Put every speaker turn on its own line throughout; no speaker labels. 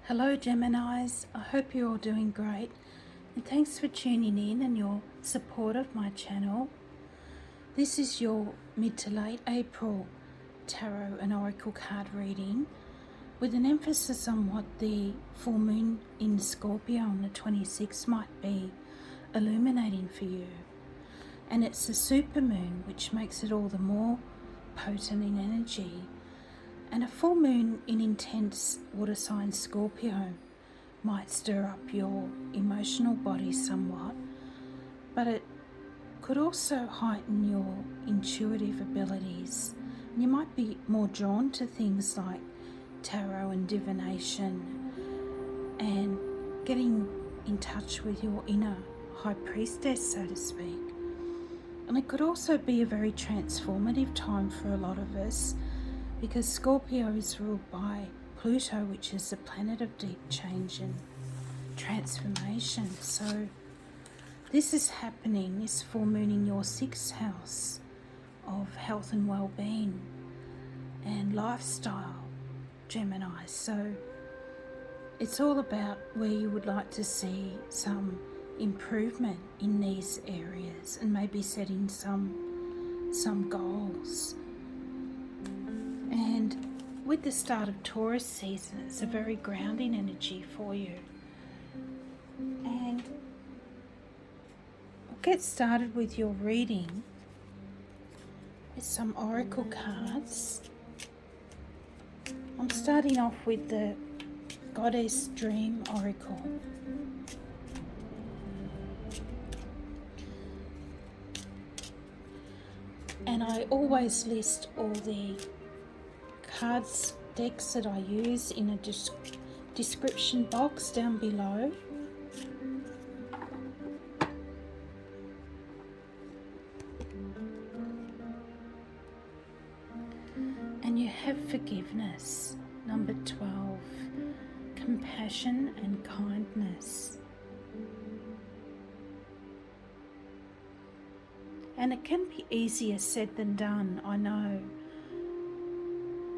Hello Geminis, I hope you're all doing great and thanks for tuning in and your support of my channel. This is your mid to late April tarot and oracle card reading with an emphasis on what the full moon in Scorpio on the 26th might be illuminating for you. And it's a super moon, which makes it all the more potent in energy. And a full moon in intense water sign Scorpio might stir up your emotional body somewhat, but it could also heighten your intuitive abilities. And you might be more drawn to things like tarot and divination and getting in touch with your inner high priestess, so to speak. And it could also be a very transformative time for a lot of us, because Scorpio is ruled by Pluto, which is the planet of deep change and transformation. So this is happening, this full moon in your 6th house of health and well-being and lifestyle, Gemini. So it's all about where you would like to see some improvement in these areas and maybe setting some goals. And with the start of Taurus season, it's a very grounding energy for you. And we'll get started with your reading with some oracle cards. I'm starting off with the Goddess Dream Oracle. And I always list all the cards decks that I use in a description box down below. And you have forgiveness, number 12, compassion and kindness. And it can be easier said than done, I know.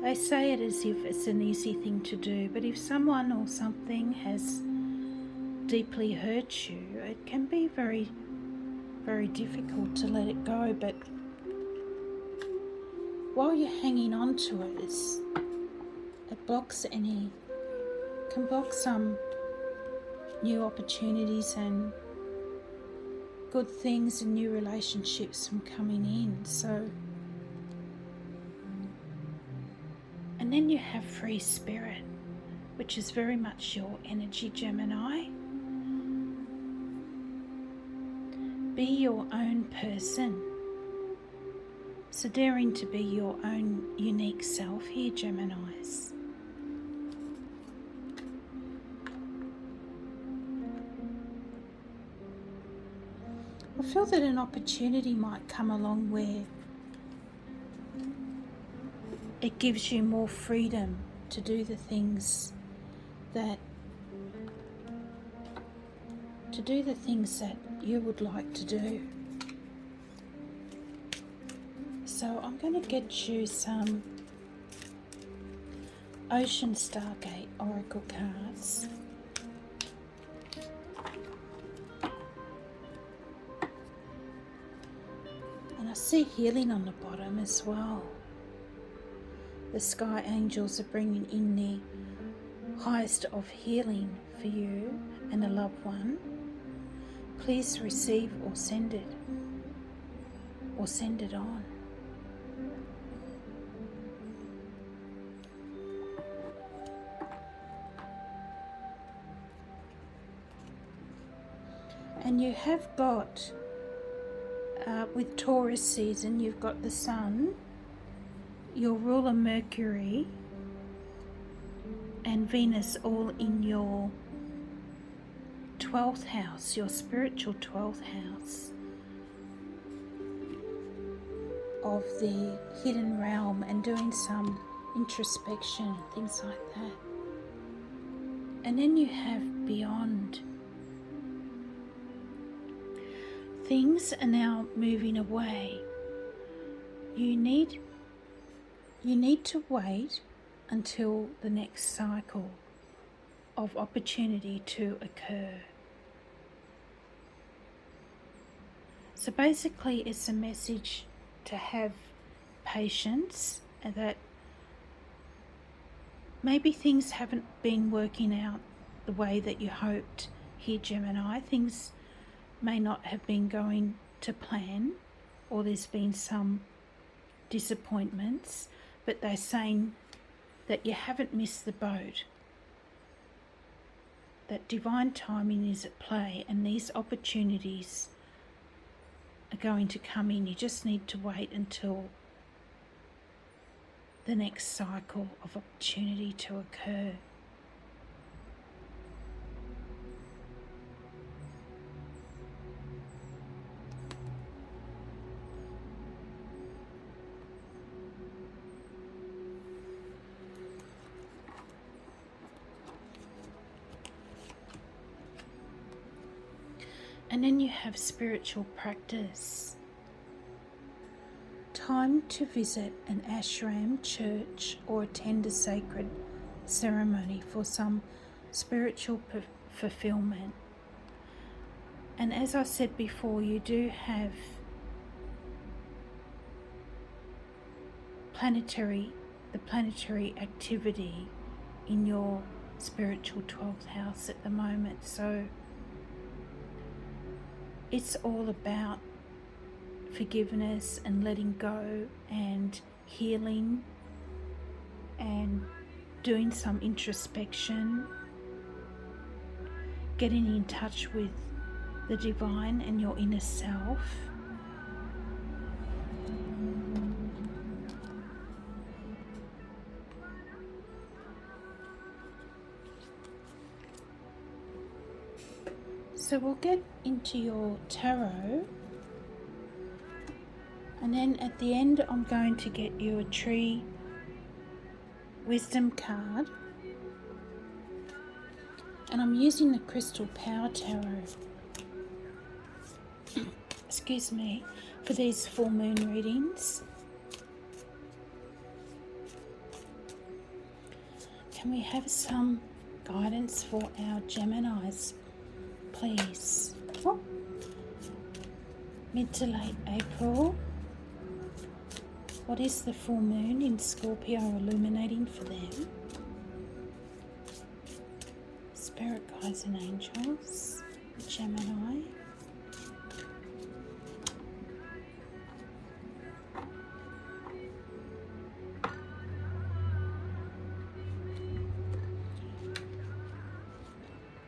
They say it as if it's an easy thing to do, but if someone or something has deeply hurt you, it can be very, very difficult to let it go. But while you're hanging on to it, it can block some new opportunities and good things and new relationships from coming in. So, and then you have free spirit, which is very much your energy, Gemini. Be your own person. So daring to be your own unique self here, Geminis. I feel that an opportunity might come along where it gives you more freedom to do the things that you would like to do. So I'm going to get you some Ocean Stargate Oracle cards. And I see healing on the bottom as well. The sky angels are bringing in the highest of healing for you and a loved one. Please receive or send it on. And you have got, with Taurus season, you've got the Sun, your ruler Mercury, and Venus all in your 12th house, your spiritual 12th house of the hidden realm, and doing some introspection, things like that. And then you have beyond. Things are now moving away. You need to wait until the next cycle of of opportunity to occur. So basically it's a message to have patience, and that maybe things haven't been working out the way that you hoped here, Gemini. Things may not have been going to plan, or there's been some disappointments, but they're saying that you haven't missed the boat, that divine timing is at play, and these opportunities are going to come in. You just need to wait until the next cycle of opportunity to occur. And then you have spiritual practice. Time to visit an ashram, church, or attend a sacred ceremony for some spiritual fulfillment. And as I said before, you do have the planetary activity in your spiritual 12th house at the moment. So it's all about forgiveness and letting go and healing and doing some introspection, getting in touch with the divine and your inner self. So we'll get into your tarot, and then at the end I'm going to get you a tree wisdom card, and I'm using the Crystal Power Tarot excuse me, for these full moon readings. Can we have some guidance for our Geminis, please? Oh. Mid to late April. What is the full moon in Scorpio illuminating for them? Spirit guides and angels, Gemini.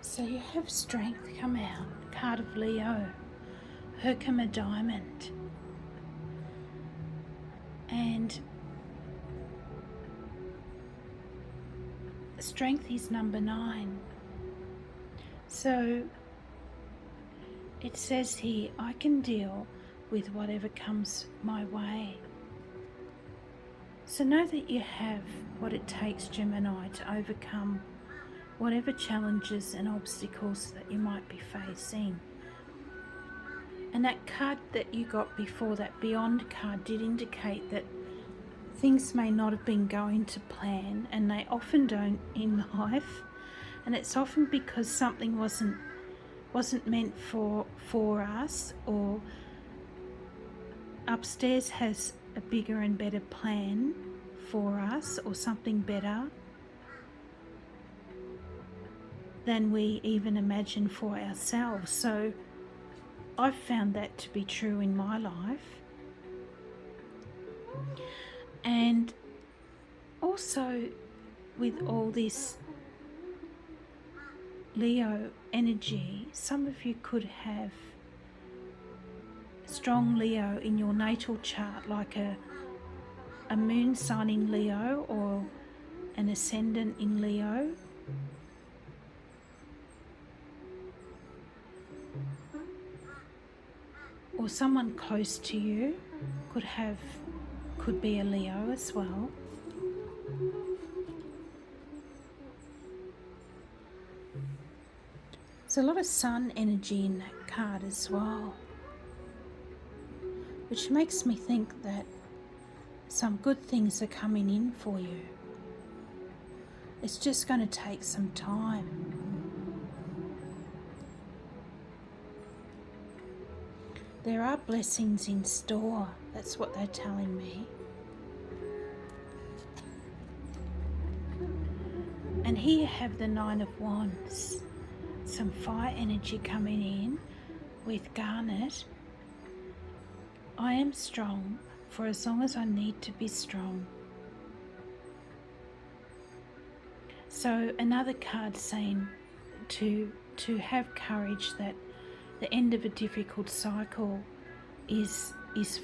So you have strength come out, card of Leo, Herkimer Diamond, and strength is number 9. So it says here, I can deal with whatever comes my way. So know that you have what it takes, Gemini, to overcome whatever challenges and obstacles that you might be facing. And that card that you got before, that Beyond card, did indicate that things may not have been going to plan, and they often don't in life. And it's often because something wasn't meant for us, or upstairs has a bigger and better plan for us, or something better than we even imagine for ourselves. So I've found that to be true in my life. And also with all this Leo energy, some of you could have strong Leo in your natal chart, like a moon sign in Leo or an ascendant in Leo. Or someone close to you could be a Leo as well. There's a lot of sun energy in that card as well, which makes me think that some good things are coming in for you. It's just going to take some time. There are blessings in store. That's what they're telling me. And here you have the Nine of Wands. Some fire energy coming in with Garnet. I am strong for as long as I need to be strong. So another card saying to have courage, that the end of a difficult cycle is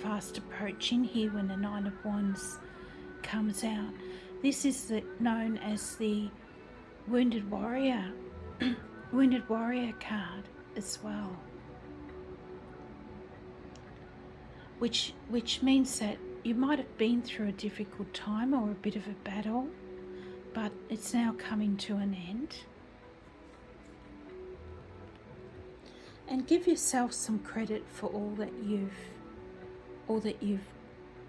fast approaching here when the Nine of Wands comes out. This is known as the Wounded Warrior, Wounded Warrior card as well. Which means that you might have been through a difficult time or a bit of a battle, but it's now coming to an end. And give yourself some credit for all that you've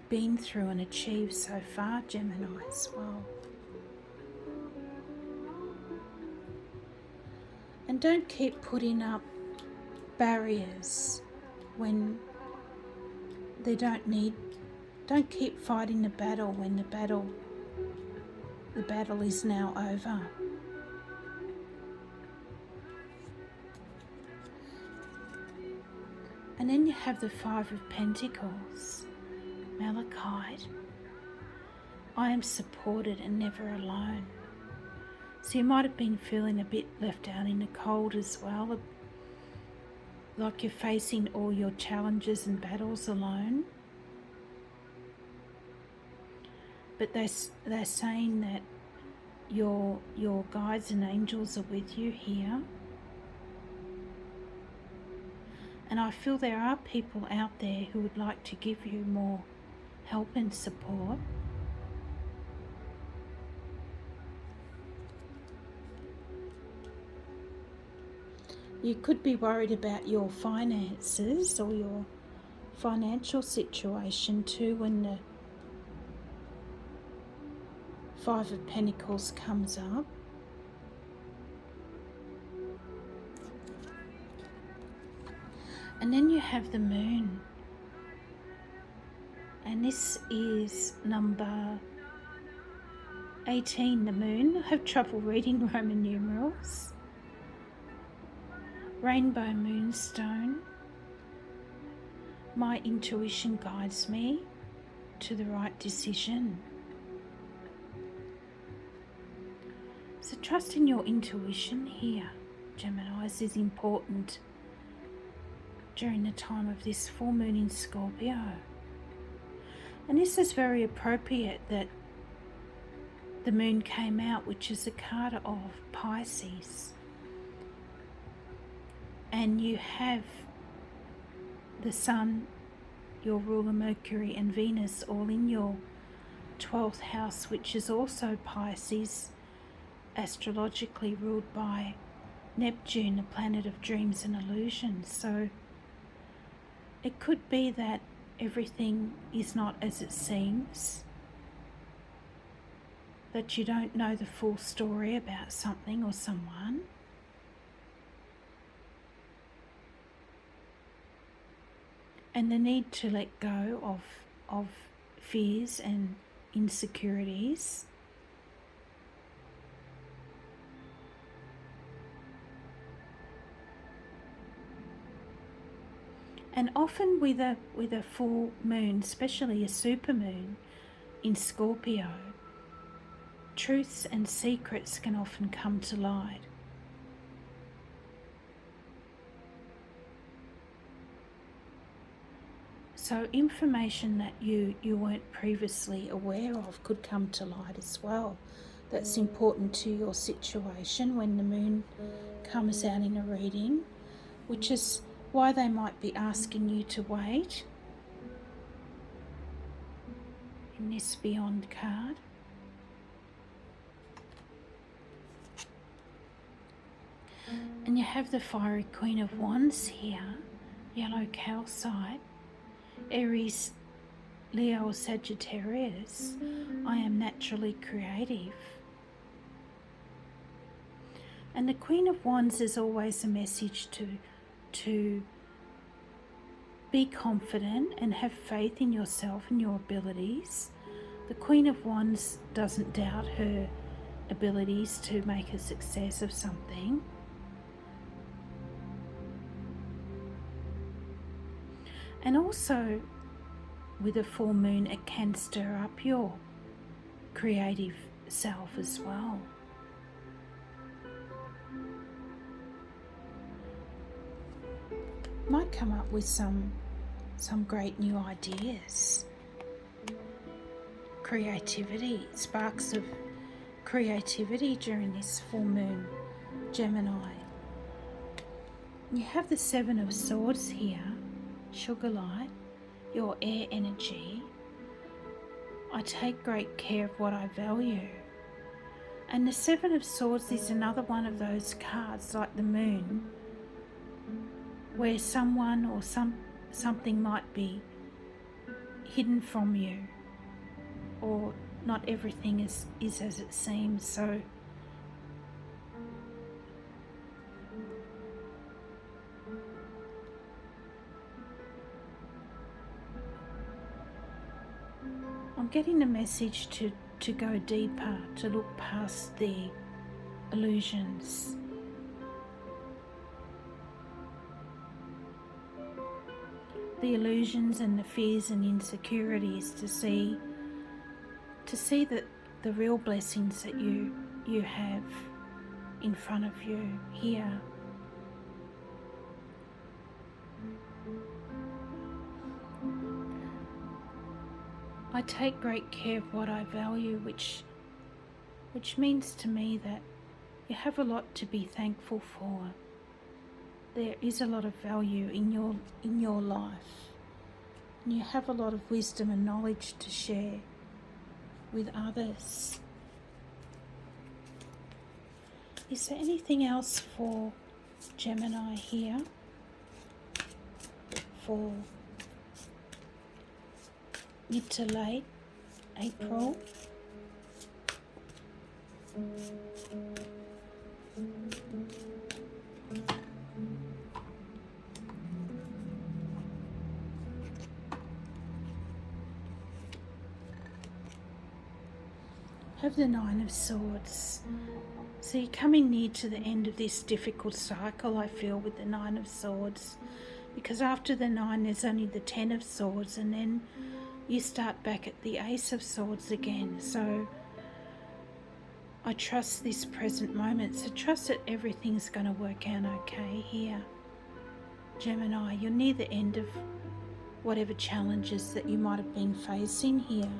been through and achieved so far, Gemini, as well. And don't keep putting up barriers when don't keep fighting the battle when the battle is now over. And then you have the Five of Pentacles, Malachite. I am supported and never alone. So you might have been feeling a bit left out in the cold as well, like you're facing all your challenges and battles alone. But they're saying that your guides and angels are with you here. And I feel there are people out there who would like to give you more help and support. You could be worried about your finances or your financial situation too when the Five of Pentacles comes up. And then you have the Moon. And this is number 18, the Moon. I have trouble reading Roman numerals. Rainbow Moonstone. My intuition guides me to the right decision. So trust in your intuition here, Geminis, is important during the time of this full moon in Scorpio. And this is very appropriate that the moon came out, which is a card of Pisces. And you have the Sun, your ruler Mercury, and Venus all in your 12th house, which is also Pisces, astrologically ruled by Neptune, the planet of dreams and illusions. So it could be that everything is not as it seems, that you don't know the full story about something or someone. And the need to let go of fears and insecurities. And often with a full moon, especially a supermoon in Scorpio, truths and secrets can often come to light. So information that you weren't previously aware of could come to light as well. That's important to your situation when the moon comes out in a reading, which is why they might be asking you to wait in this Beyond card. And you have the Fiery Queen of Wands here, yellow calcite, Aries, Leo, Sagittarius. I am naturally creative. And the Queen of Wands is always a message to be confident and have faith in yourself and your abilities. The Queen of Wands doesn't doubt her abilities to make a success of something. And also, with a full moon, it can stir up your creative self as well. Might come up with some great new ideas. Creativity, sparks of creativity during this full moon, Gemini. You have the Seven of Swords here, Sugar Light, your air energy. I take great care of what I value. And the Seven of Swords is another one of those cards, like the moon, where someone or something might be hidden from you, or not everything is as it seems. So I'm getting a message to go deeper, to look past the illusions. The illusions and the fears and insecurities, to see the real blessings that you have in front of you here. I take great care of what I value, which means to me that you have a lot to be thankful for. There is a lot of value in your life, and you have a lot of wisdom and knowledge to share with others. Is there anything else for Gemini here for mid to late April? Have the Nine of Swords. So you're coming near to the end of this difficult cycle, I feel, with the Nine of Swords, because after the 9 there's only the 10 of Swords, and then you start back at the Ace of Swords again. So I trust this present moment, so trust that everything's going to work out okay here, Gemini. You're near the end of whatever challenges that you might have been facing here.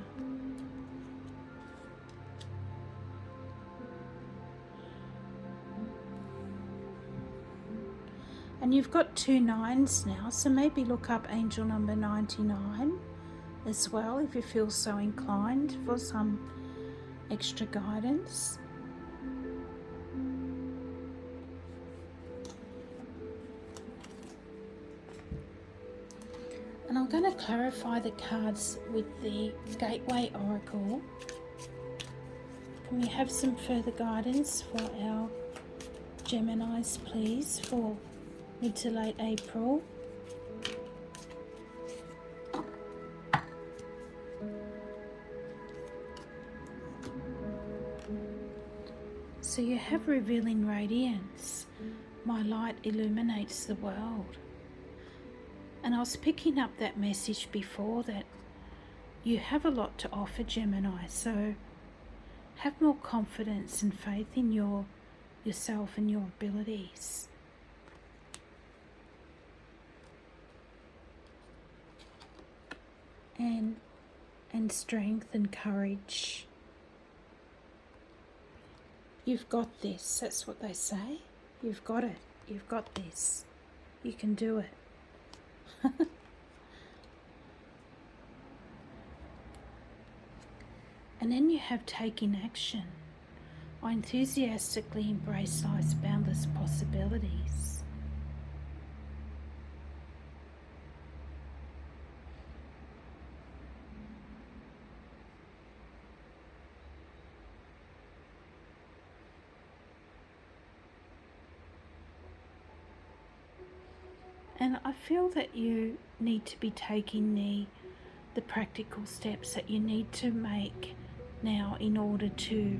And you've got 2 9s now, so maybe look up angel number 99 as well if you feel so inclined for some extra guidance. And I'm going to clarify the cards with the Gateway Oracle. Can we have some further guidance for our Geminis, please, for mid to late April? So you have revealing radiance. My light illuminates the world. And I was picking up that message before, that you have a lot to offer, Gemini. So have more confidence and faith in yourself and your abilities. And strength and courage. You've got this. That's what they say. You've got it. You've got this. You can do it. And then you have taking action. I enthusiastically embrace life's boundless possibilities. And I feel that you need to be taking the practical steps that you need to make now in order to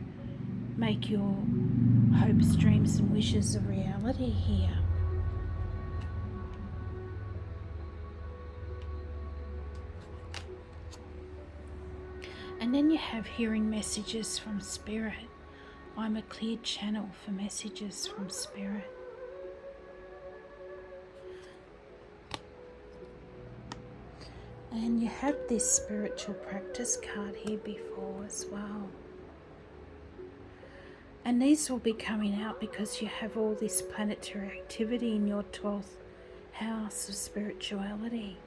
make your hopes, dreams and wishes a reality here. And then you have hearing messages from Spirit. I'm a clear channel for messages from Spirit. And you have this spiritual practice card here before as well. And these will be coming out because you have all this planetary activity in your 12th house of spirituality.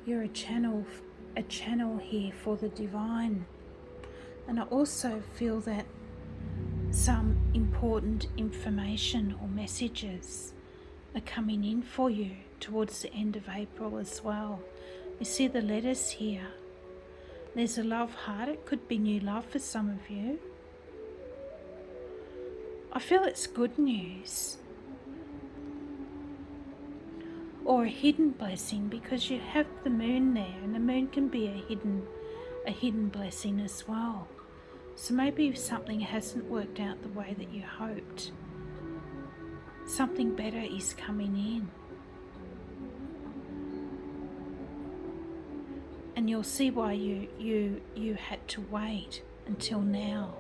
You're a channel here for the divine. And I also feel that some important information or messages are coming in for you towards the end of April as well. You see the letters here. There's a love heart. It could be new love for some of you. I feel it's good news. Or a hidden blessing, because you have the moon there, and the moon can be a hidden blessing as well. So maybe if something hasn't worked out the way that you hoped, something better is coming in. And you'll see why you had to wait until now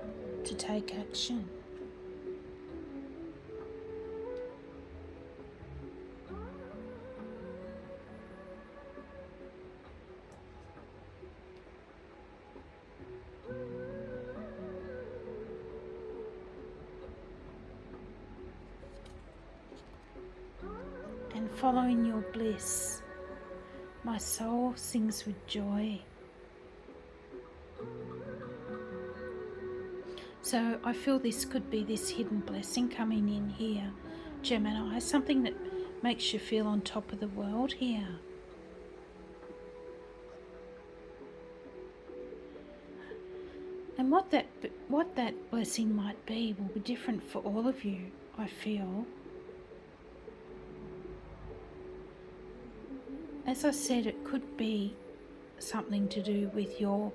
to take action. And following your bliss, my soul sings with joy. So I feel this could be this hidden blessing coming in here, Gemini, something that makes you feel on top of the world here. And what that blessing might be will be different for all of you, I feel. As I said, it could be something to do with your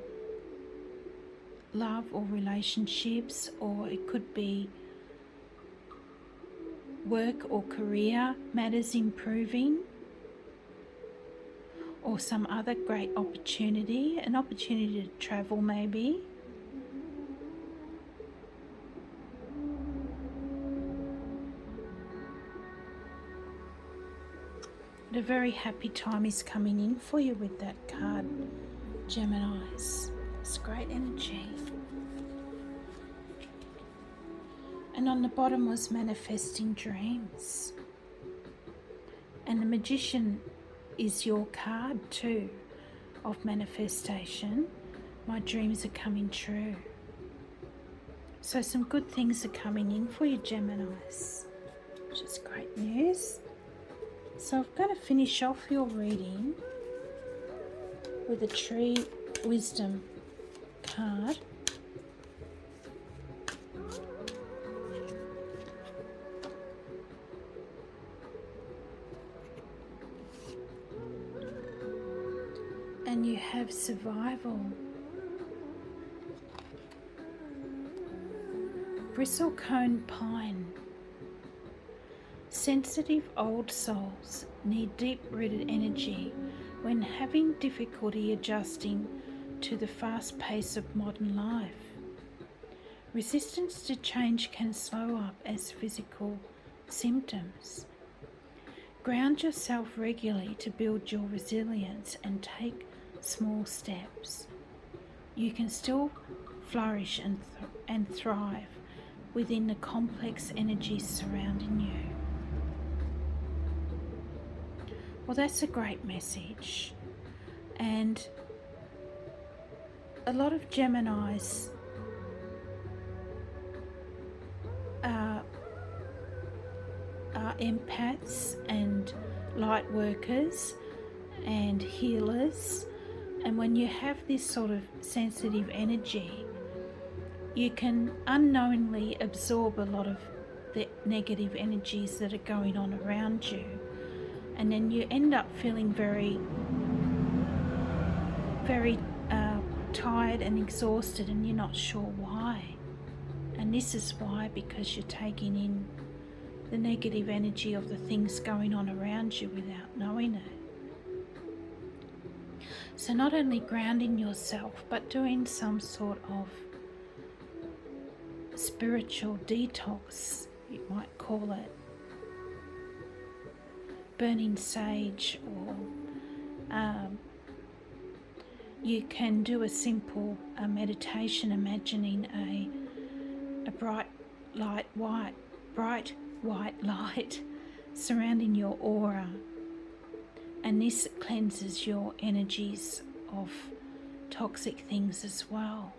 love or relationships, or it could be work or career matters improving, or some other great opportunity, an opportunity to travel maybe. A very happy time is coming in for you with that card, Geminis. It's great energy. And on the bottom was manifesting dreams. And the Magician is your card too of manifestation. My dreams are coming true. So some good things are coming in for you, Geminis, which is great news. So I'm going to finish off your reading with a Tree Wisdom card. And you have Survival. Bristlecone Pine. Sensitive old souls need deep-rooted energy when having difficulty adjusting to the fast pace of modern life. Resistance to change can slow up as physical symptoms. Ground yourself regularly to build your resilience and take small steps. You can still flourish and thrive within the complex energies surrounding you. Well, that's a great message. And a lot of Geminis are empaths and light workers and healers. And when you have this sort of sensitive energy, you can unknowingly absorb a lot of the negative energies that are going on around you, and then you end up feeling very tired and exhausted, and you're not sure why. And this is why, because you're taking in the negative energy of the things going on around you without knowing it. So not only grounding yourself, but doing some sort of spiritual detox, you might call it, burning sage, or you can do a simple meditation, imagining a bright white light surrounding your aura, and this cleanses your energies of toxic things as well,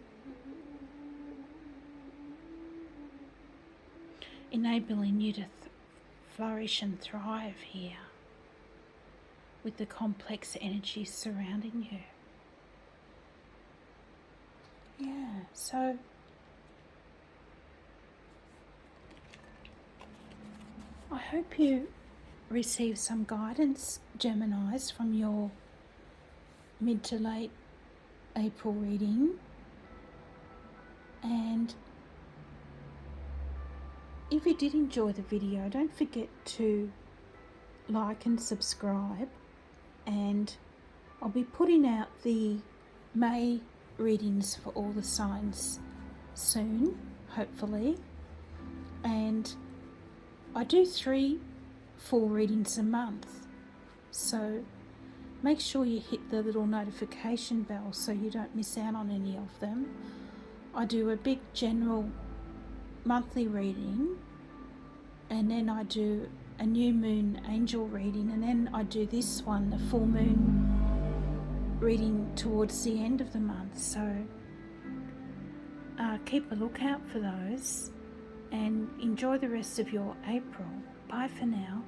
enabling you to flourish and thrive here with the complex energies surrounding you. Yeah, so I hope you receive some guidance, Geminis, from your mid to late April reading. And if you did enjoy the video, don't forget to like and subscribe, and I'll be putting out the May readings for all the signs soon, hopefully. And I do 3 full readings a month, so make sure you hit the little notification bell so you don't miss out on any of them. I do a big general monthly reading, and then I do a new moon angel reading, and then I do this one, the full moon reading, towards the end of the month. So keep a lookout for those, and enjoy the rest of your April. Bye for now.